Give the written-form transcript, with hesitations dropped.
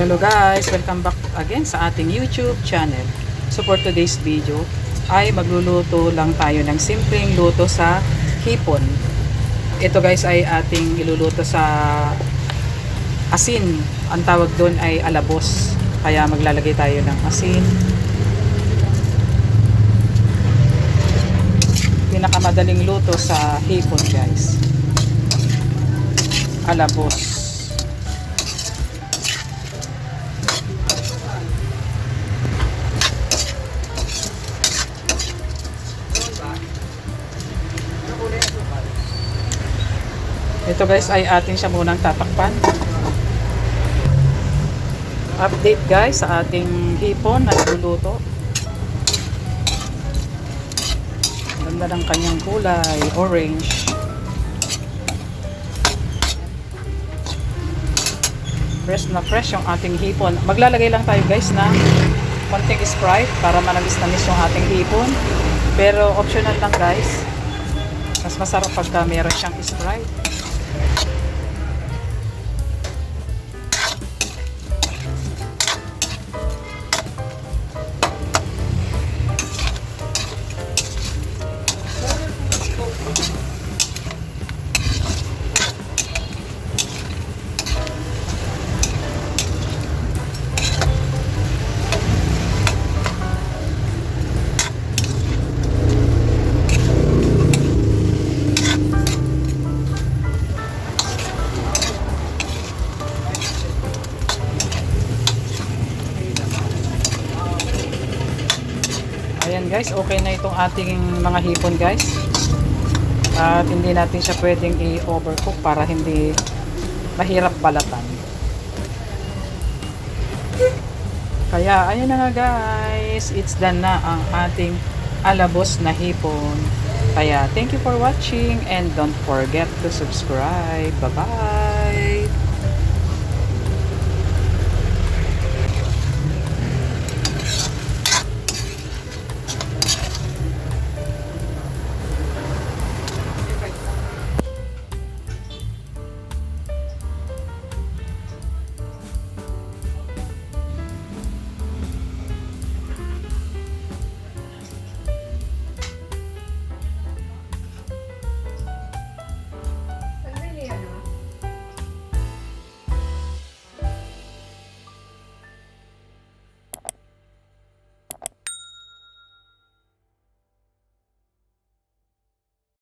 Hello guys! Welcome back again sa ating YouTube channel. So for today's video ay magluluto lang tayo ng simpleng luto sa hipon. Ito guys ay ating iluluto sa asin. Ang tawag doon ay alabos. Kaya maglalagay tayo ng asin. Pinakamadaling luto sa hipon guys. Alabos. Ito guys ay atin siya munang tatakpan. Update guys sa ating hipon na iluluto. Ganda ng kanyang kulay, orange. Fresh na fresh yung ating hipon. Maglalagay lang tayo guys na konting Sprite para manamis-namis yung ating hipon. Pero optional lang guys. Mas masarap pagka meron siyang Sprite. Ayan guys, okay na itong ating mga hipon guys. At hindi natin siya pwedeng i-overcook para hindi mahirap balatan. Kaya ayan na nga guys, it's done na ang ating alabos na hipon. Kaya thank you for watching and don't forget to subscribe. Bye bye!